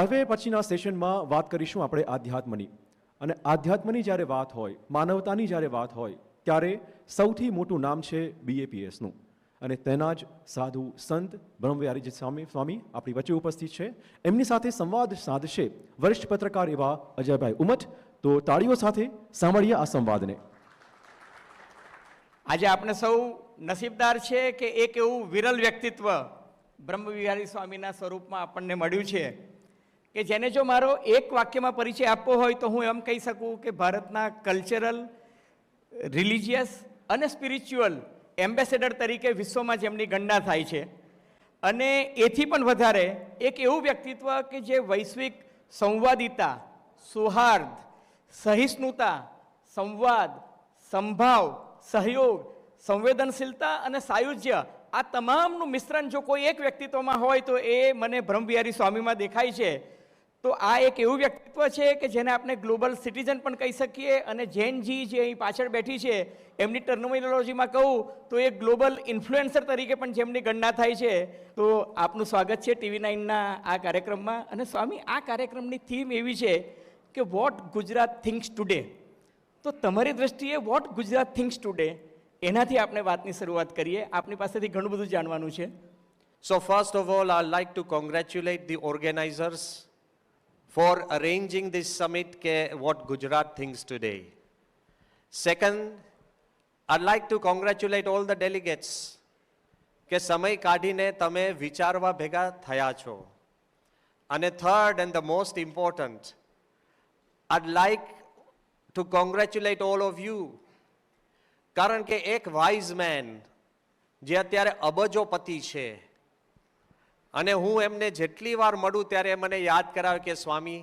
હવે પછીના સેશનમાં વાત કરીશું આપણે આધ્યાત્મની. અને આધ્યાત્મની જ્યારે વાત હોય, માનવતાની જ્યારે વાત હોય, ત્યારે સૌથી મોટું નામ છે BAPSનું. અને તેના જ સાધુ સંત બ્રહ્મવિહારીજી સ્વામી આપણી વચ્ચે ઉપસ્થિત છે. એમની સાથે સંવાદ સાધશે વરિષ્ઠ પત્રકાર એવા અજયભાઈ ઉમટ. તો તાળીઓ સાથે સાંભળીએ આ સંવાદને. આજે આપણે સૌ નસીબદાર છે કે એક એવું વિરલ વ્યક્તિત્વ બ્રહ્મવિહારી સ્વામીના સ્વરૂપમાં આપણને મળ્યું છે કે જેને જો મારો એક વાક્યમાં પરિચય આપવો હોય તો હું એમ કહી શકું કે ભારતના કલ્ચરલ, રિલિજિયસ અને સ્પિરિચ્યુઅલ એમ્બેસેડર તરીકે વિશ્વમાં જેમની ગણના થાય છે. અને એથી પણ વધારે એક એવું વ્યક્તિત્વ કે જે વૈશ્વિક સંવાદિતા, સૌહાર્દ, સહિષ્ણુતા, સંવાદ, સંભાવ, સહયોગ, સંવેદનશીલતા અને સાયુજ્ય આ તમામનું મિશ્રણ જો કોઈ એક વ્યક્તિત્વમાં હોય તો એ મને બ્રહ્મવિહારી સ્વામીમાં દેખાય છે. તો આ એક એવું વ્યક્તિત્વ છે કે જેને આપણે ગ્લોબલ સિટીઝન પણ કહી શકીએ. અને જૈનજી જે અહીં પાછળ બેઠી છે એમની ટર્મિનોલોજીમાં કહું તો એ ગ્લોબલ ઇન્ફ્લુએન્સર તરીકે પણ જેમની ગણના થાય છે. તો આપનું સ્વાગત છે TV9ના આ કાર્યક્રમમાં. અને સ્વામી, આ કાર્યક્રમની થીમ એવી છે કે વોટ ગુજરાત થિંક્સ ટુડે. તો તમારી દ્રષ્ટિએ વોટ ગુજરાત થિંક્સ ટુડે, એનાથી આપણે વાતની શરૂઆત કરીએ. આપની પાસેથી ઘણું બધું જાણવાનું છે. So first of all, I'd like to congratulate the organizers for arranging this summit, What Gujarat Thinks Today. Second, I'd like to congratulate all the delegates કે સમય કાઢીને તમે વિચારવા ભેગા થયા છો. અને third and the most important, I'd like to congratulate all of you. કારણ કે એક વાઇઝ મેન જે અત્યારે અબજોપતિ છે અને હું એમને જેટલી વાર મળું ત્યારે મને યાદ કરાવે કે સ્વામી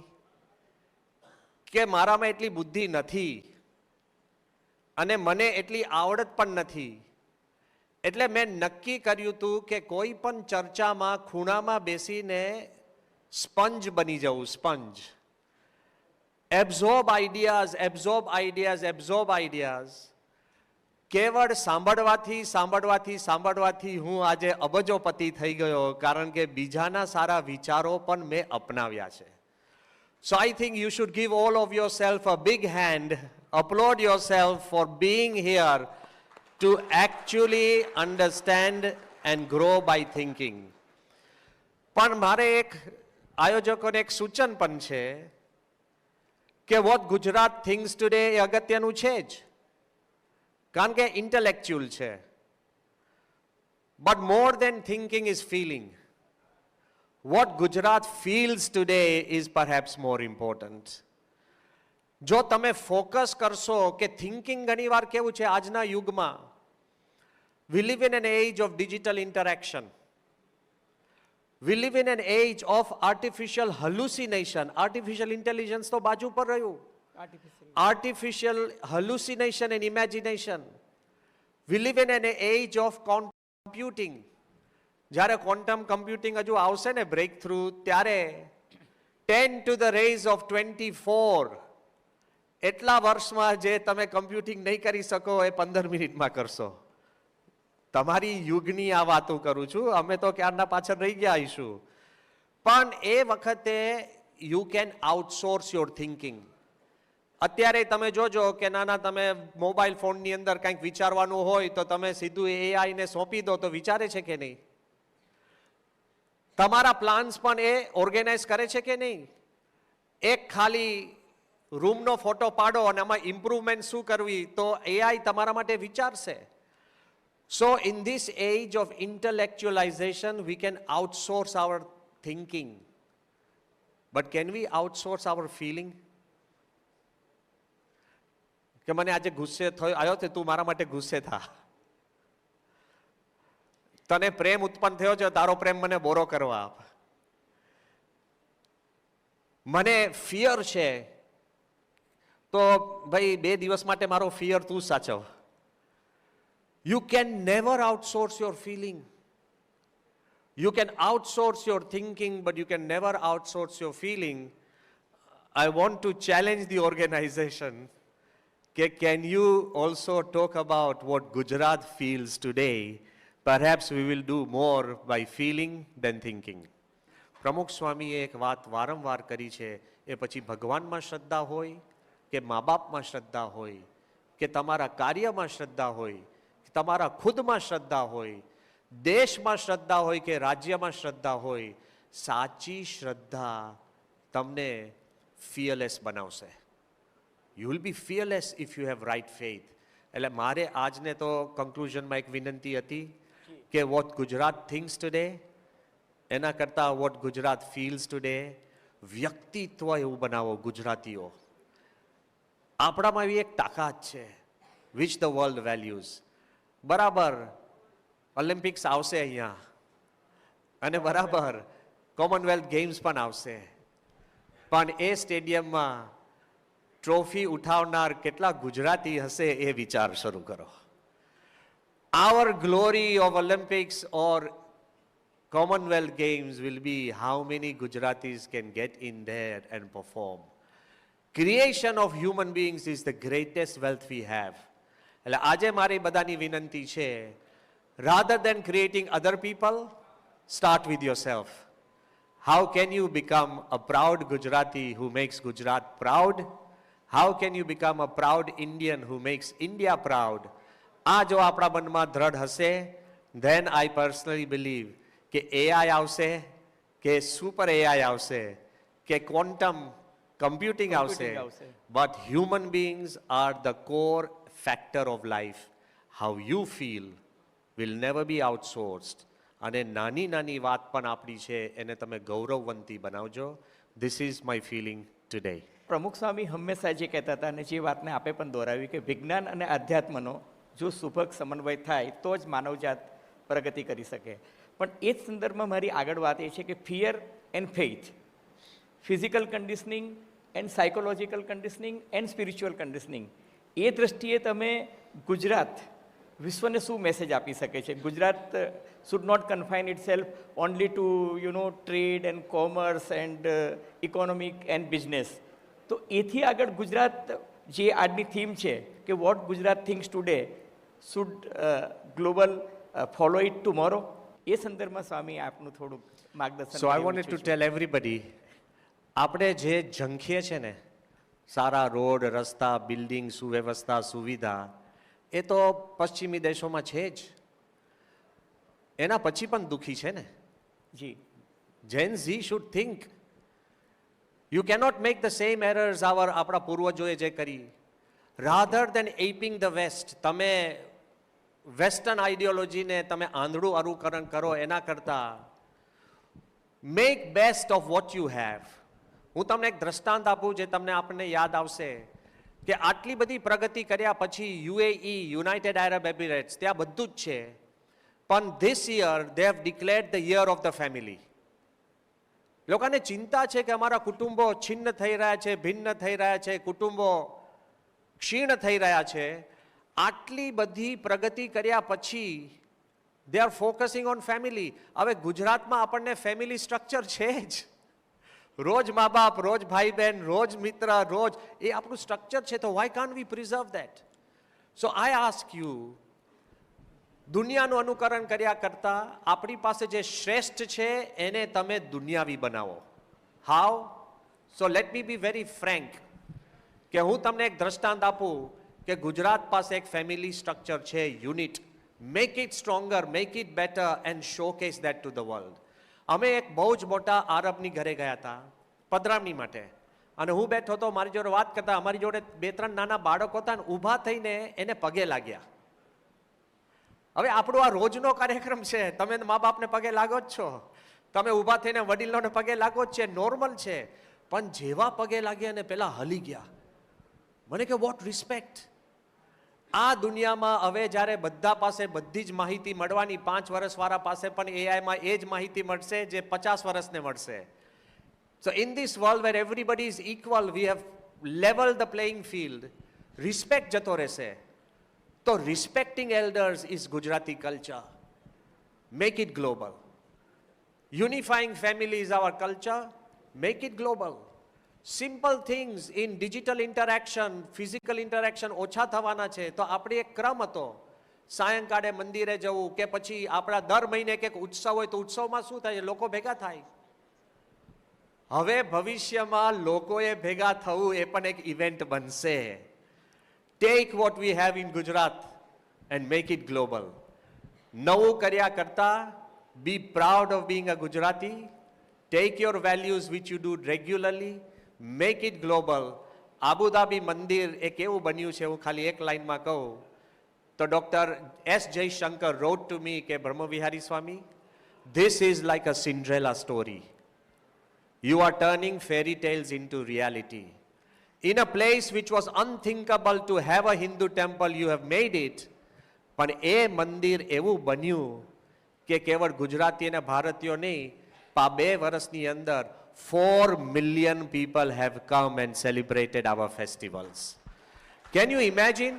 કે મારામાં એટલી બુદ્ધિ નથી અને મને એટલી આવડત પણ નથી. એટલે મેં નક્કી કર્યું હતું કે કોઈ પણ ચર્ચામાં ખૂણામાં બેસીને સ્પંજ બની જવું. Sponge absorb ideas, absorb ideas, absorb ideas. કેવળ સાંભળવાથી સાંભળવાથી સાંભળવાથી હું આજે અબજોપતિ થઈ ગયો, કારણ કે બીજાના સારા વિચારો પણ મેં અપનાવ્યા છે. So I think you should give all of yourself a big hand, applaud yourself for being here to actually understand and grow by thinking. પણ મારે એક આયોજકોને એક સૂચન પણ છે કે વોટ ગુજરાત થિંક્સ ટુડે એ અગત્યનું છે જ, કારણ કે ઇન્ટેલેક્ચ્યુઅલ છે. But more than thinking is feeling. What Gujarat feels today is perhaps more important. જો તમે ફોકસ કરશો કે થિંકિંગ ઘણીવાર કેવું છે આજના યુગમાં, we live in an age of digital interaction. We live in an age of artificial hallucination. Artificial intelligence તો બાજુ પર રહ્યું. Artificial hallucination and imagination. We live in an age of computing. જ્યારે ક્વોન્ટમ કમ્પ્યુટિંગ હજુ આવશે ને break through, ત્યારે 10 to the raise of 24 એટલા વર્ષમાં જે તમે કમ્પ્યુટિંગ નહીં કરી શકો એ 15 મિનિટમાં કરશો. તમારી યુગની આ વાતો કરું છું, અમે તો ક્યારના પાછળ રહી ગયા આવીશું. પણ એ વખતે you can outsource your thinking. અત્યારે તમે જોજો કે નાના તમે મોબાઈલ ફોનની અંદર કંઈક વિચારવાનું હોય તો તમે સીધું AI ને સોંપી દો તો વિચારે છે કે નહીં? તમારા પ્લાન્સ પણ એ ઓર્ગેનાઇઝ કરે છે કે નહીં? એક ખાલી રૂમનો ફોટો પાડો અને આમાં ઇમ્પ્રુવમેન્ટ શું કરવી તો AI તમારા માટે વિચારશે. So in this age of intellectualization, we can outsource our thinking. But can we outsource our feeling? કે મને આજે ગુસ્સે થયો આવ્યો તે તું મારા માટે ગુસ્સે થા. તને પ્રેમ ઉત્પન્ન થયો છે, તારો પ્રેમ મને બોરો કરવા આપ. મને ફિયર છે તો ભાઈ 2 દિવસ માટે મારો ફિયર તું સાચવ. You can never outsource your feeling. You can outsource your thinking, but you can never outsource your feeling. I want to challenge the organization. Can you also talk about what Gujarat feels today? Perhaps we will do more by feeling than thinking. પ્રમુખ સ્વામીએ એક વાત વારંવાર કરી છે, એ પછી ભગવાનમાં શ્રદ્ધા હોય કે મા બાપમાં શ્રદ્ધા હોય કે તમારા કાર્યમાં શ્રદ્ધા હોય કે તમારા ખુદમાં શ્રદ્ધા હોય, દેશમાં શ્રદ્ધા હોય કે રાજ્યમાં શ્રદ્ધા હોય, સાચી શ્રદ્ધા તમને ફિયરલેસ બનાવશે. You will be fearless if you have right faith. એટલે મારે આજને તો કન્ક્લુઝનમાં એક વિનંતી હતી કે વોટ ગુજરાત થિંક્સ ટુડે એના કરતાં વોટ ગુજરાત ફીલ્સ ટુડે, વ્યક્તિત્વ એવું બનાવો ગુજરાતીઓ. આપણામાં એવી એક તાકાત છે વિચ ધ વર્લ્ડ વેલ્યુઝ. બરાબર ઓલિમ્પિક્સ આવશે અહીંયા અને બરાબર કોમનવેલ્થ ગેમ્સ પણ આવશે, પણ એ સ્ટેડિયમમાં ટ્રોફી ઉઠાવનાર કેટલા ગુજરાતી હશે એ વિચાર શરૂ કરો. Our glory of Olympics or Commonwealth Games will be how many Gujaratis can get in there and perform. Creation of human beings is the greatest wealth we have. એટલે આજે મારી બધાની વિનંતી છે, rather than creating other people, start with yourself. How can you become a proud Gujarati who makes Gujarat proud? How can you become a proud Indian who makes India proud? આ જો આપણા મનમાં દ્રઢ હશે, then I personally believe કે AI આવશે, કે super AI આવશે, કે ક્વોન્ટમ કમ્પ્યુટિંગ આવશે, but human beings are the core factor of life. How you feel will never be outsourced. અને નાની નાની વાત પણ આપણી છે એને તમે ગૌરવવંતી બનાવજો. This is my feeling today. પ્રમુખ સ્વામી હંમેશા જે કહેતા હતા અને જે વાતને આપે પણ દોહરાવી કે વિજ્ઞાન અને આધ્યાત્મનો જો સુભગ સમન્વય થાય તો જ માનવજાત પ્રગતિ કરી શકે. પણ એ જ સંદર્ભમાં મારી આગળ વાત એ છે કે fear and faith, physical conditioning and psychological conditioning and spiritual conditioning, એ દ્રષ્ટિએ તમે ગુજરાત વિશ્વને શું મેસેજ આપી શકે છે? Gujarat should not confine itself only to trade and commerce and economic and business. તો એથી આગળ ગુજરાત જે આજની થીમ છે કે what Gujarat thinks today should global follow it tomorrow, એ સંદર્ભમાં સ્વામી આપનું થોડુંક માર્ગદર્શન. So I wanted to tell everybody, આપણે જે ઝંખીએ છે ને સારા રોડ, રસ્તા, બિલ્ડિંગ, સુવ્યવસ્થા, સુવિધા, એ તો પશ્ચિમી દેશોમાં છે જ. એના પછી પણ દુઃખી છે ને. જી, Gen Z should think. You cannot make the same errors આપણા પૂર્વજોએ જે કરી. Rather than aping the West, તમે વેસ્ટર્ન આઈડિયોલોજીને તમે આંધળું અનુકરણ કરો એના કરતાં make best of what you have. હું તમને એક દ્રષ્ટાંત આપું જે તમને આપણને યાદ આવશે કે આટલી બધી પ્રગતિ કર્યા પછી UAE, યુનાઇટેડ આરબ એમિરેટ્સ, ત્યાં બધું જ છે, પણ this year they have declared the year of the family. લોકોને ચિંતા છે કે અમારા કુટુંબો છિન્ન થઈ રહ્યા છે, ભિન્ન થઈ રહ્યા છે, કુટુંબો ક્ષીણ થઈ રહ્યા છે. આટલી બધી પ્રગતિ કર્યા પછી they are focusing on family. હવે ગુજરાતમાં આપણને ફેમિલી સ્ટ્રક્ચર છે જ. રોજ મા બાપ, રોજ ભાઈ બહેન, રોજ મિત્ર, રોજ એ આપણું સ્ટ્રક્ચર છે. તો why can't we preserve that? So I ask you, દુનિયાનું અનુકરણ કર્યા કરતાં આપણી પાસે જે શ્રેષ્ઠ છે એને તમે દુનિયાવી બનાવો. How? So let me be very Frank કે હું તમને એક દ્રષ્ટાંત આપું કે ગુજરાત પાસે એક ફેમિલી સ્ટ્રક્ચર છે, unit. Make it stronger, make it better and showcase that to the world. અમે એક બહુ જ મોટા આરબની ઘરે ગયા હતા પધરામણી માટે, અને હું બેઠો હતો, મારી જોડે વાત કરતા, અમારી જોડે 2-3 નાના બાળકો હતા ને ઊભા થઈને એને પગે લાગ્યા. હવે આપણો આ રોજનો કાર્યક્રમ છે, તમે મા બાપને પગે લાગો જ છો, તમે ઊભા થઈને વડીલોને પગે લાગો જ છે, નોર્મલ છે. પણ જેવા પગે લાગ્યા ને પેલા હલી ગયા. મને કે વોટ રિસ્પેક્ટ. આ દુનિયામાં હવે જ્યારે બધા પાસે બધી જ માહિતી મળવાની, 5 વર્ષવાળા પાસે પણ એઆઈમાં એ જ માહિતી મળશે જે 50 વર્ષને મળશે. So in this world where everybody is equal, we have level the playing field. Respect જતો રહેશે. તો respecting elders is Gujarati culture. Make it global. Unifying family is our culture. Make it global. Simple things in digital interaction, physical interaction ઓછા થવાના છે. તો આપણે એક ક્રમ હતો, સાયંકાળે મંદિરે જવું, કે પછી આપણા દર મહિને કંઈક ઉત્સવ હોય તો ઉત્સવમાં શું થાય, લોકો ભેગા થાય. હવે ભવિષ્યમાં લોકોએ ભેગા થવું એ પણ એક ઇવેન્ટ બનશે. Take what we have in Gujarat and make it global. નવું કર્યા કરતા be proud of being a Gujarati. Take your values which you do regularly, make it global. Abu Dhabi મંદિર એક એવું બન્યું છે, હું ખાલી એક લાઈનમાં કહું તો doctor S Jaishankar wrote to me કે બ્રહ્મવિહારી સ્વામી, this is like a Cinderella story. You are turning fairy tales into reality. In a place which was unthinkable to have a Hindu temple, you have made it. પણ એ મંદિર એવું બન્યું કે કેવળ ગુજરાતી અને ભારતીયો નહીં, 2 વર્ષની અંદર 4 million people have come and celebrated our festivals. Can you imagine?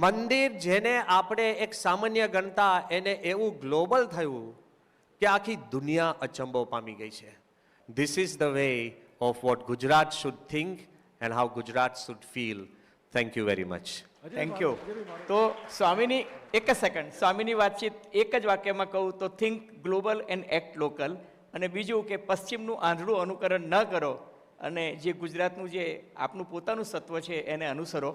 મંદિર જેને આપણે એક સામાન્ય ગણતા એને એવું ગ્લોબલ થયું કે આખી દુનિયા અચંબો પામી ગઈ છે. This is the way of what Gujarat should think and how Gujarat should feel. Thank you very much. Thank you. તો સ્વામીની એક જ સેકન્ડ, સ્વામીની વાતચીત એક જ વાક્યમાં કહું તો think global and act local. અને બીજું કે પશ્ચિમનું આંધળું અનુકરણ ન કરો અને જે ગુજરાતનું જે આપનું પોતાનું સત્વ છે એને અનુસરો.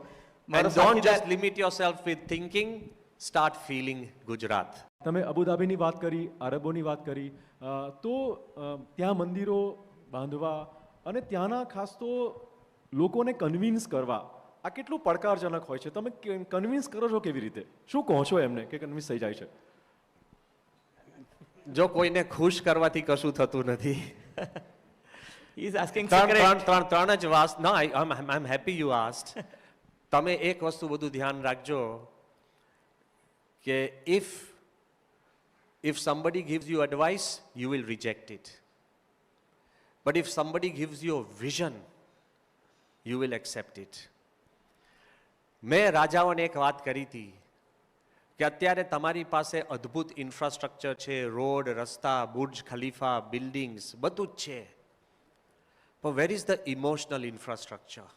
And don't just limit yourself with thinking, start feeling Gujarat. તમે અબુધાબીની વાત કરી, અરબોની વાત કરી, તો ત્યાં મંદિરો બાંધવા અને ત્યાંના ખાસ તો લોકોને કન્વિન્સ કરવા આ કેટલું પડકારજનક હોય છે. તમે કન્વિન્સ કરો છો કેવી રીતે? શું કહો છો એમને કે કન્વિન્સ થઈ જાય છે? જો કોઈને ખુશ કરવાથી કશું થતું નથી. He is asking ત્રણ જ વાત. No, I'm happy you asked. તમે એક વસ્તુ બધું ધ્યાન રાખજો કે if somebody gives you advice, you will reject it. But if somebody gives you a vision, you will accept it. મેં રાજાઓને એક વાત કરી હતી કે અત્યારે તમારી પાસે અદ્ભુત ઇન્ફ્રાસ્ટ્રક્ચર છે, રોડ, રસ્તા, બુર્જ ખલીફા, બિલ્ડિંગ્સ બધું જ છે, પણ where is the emotional infrastructure?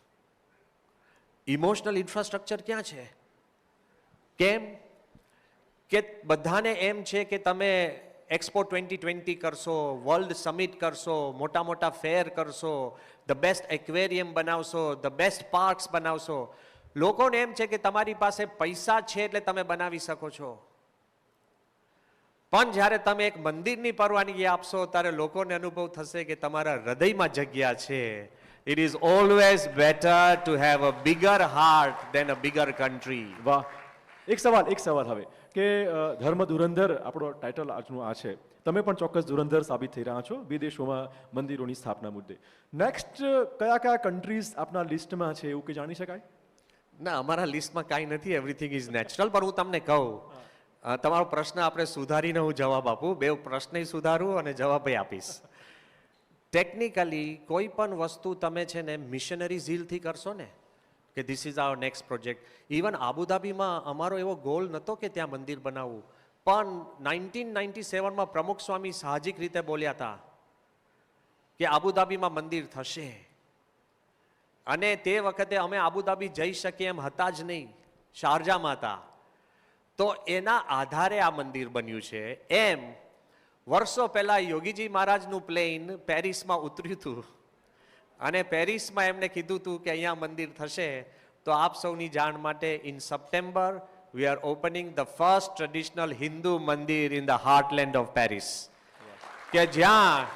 Emotional infrastructure ક્યાં છે? કેમ કે બધાને એમ છે કે તમે એક્સપો 2020 કરશો, વર્લ્ડ સમિટ કરશો, મોટા મોટા ફેર કરશો, ધ બેસ્ટ એક્વેરિયમ બનાવશો, ધ બેસ્ટ પાર્ક્સ બનાવશો. લોકોને એમ છે કે તમારી પાસે પૈસા છે એટલે તમે બનાવી શકો છો. પણ જ્યારે તમે એક મંદિરની પરવાનગી આપશો ત્યારે લોકોને અનુભવ થશે કે તમારા હૃદયમાં જગ્યા છે. It is always better to have a bigger heart than a bigger country. વાહ. એક સવાલ હવે કે ધર્મ ધુરંધર આપણો ટાઇટલ આજનું આ છે. તમે પણ ચોક્કસ ધુરંધર સાબિત થઈ રહ્યા છો વિદેશોમાં મંદિરોની સ્થાપના મુદ્દે. નેક્સ્ટ કયા કયા કન્ટ્રીઝ આપના લિસ્ટમાં છે એવું કે જાણી શકાય? ના, અમારા લિસ્ટમાં કાંઈ નથી. Everything is natural. પણ હું તમને કહું, તમારો પ્રશ્ન આપણે સુધારીને હું જવાબ આપું. બે પ્રશ્ન સુધારું અને જવાબ આપીશ. ટેકનિકલી કોઈ પણ વસ્તુ તમે છે ને મિશનરી ઝીલથી કરશો ને કે this is our next project. Even આબુધાબીમાં અમારો એવો ગોલ નહોતો કે ત્યાં મંદિર બનાવવું, પણ 1997માં પ્રમુખ સ્વામી સાહજિક રીતે બોલ્યા હતા કે આબુધાબીમાં મંદિર થશે. અને તે વખતે અમે આબુધાબી જઈ શકીએ એમ હતા જ નહીં, શારજામાં હતા. તો એના આધારે આ મંદિર બન્યું છે. એમ વર્ષો પહેલા યોગીજી મહારાજનું પ્લેન પેરિસમાં ઉતર્યું હતું અને પેરિસમાં એમને કીધું હતું કે અહીંયા મંદિર થશે. તો આપ સૌની જાણ માટે in September we are opening the first traditional Hindu મંદિર ઇન ધ હાર્ટલેન્ડ ઓફ પેરિસ, કે જ્યાં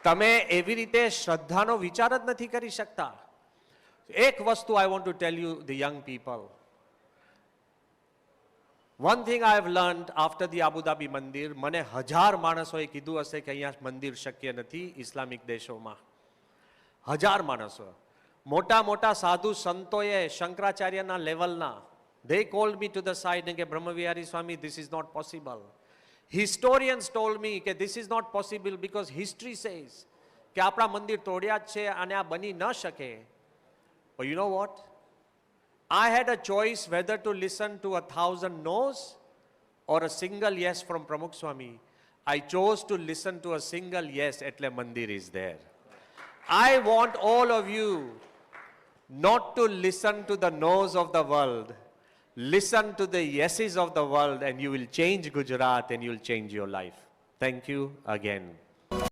તમે એવી રીતે શ્રદ્ધાનો વિચાર જ નથી કરી શકતા. એક વસ્તુ I want to tell you the young people, one thing I have learned after the Abu Dhabi મંદિર. મને 1000 માણસોએ કીધું હશે કે અહીંયા મંદિર શક્ય નથી ઇસ્લામિક દેશોમાં. 1000 માણસો, મોટા મોટા સાધુ સંતોએ શંકરાચાર્યના લેવલના, they called me to the side and કે બ્રહ્મવિહારી સ્વામી, this is not possible. Historians told me કે this is not possible because history says કે આપણા મંદિર તોડ્યા જ છે અને આ બની ન શકે. But you know what? I had a choice whether to listen to 1,000 no's or a single yes from Pramukh Swami. I chose to listen to a single yes, etle mandir is there. I want all of you not to listen to the no's of the world. Listen to the yeses of the world and you will change Gujarat and you will change your life. Thank you again.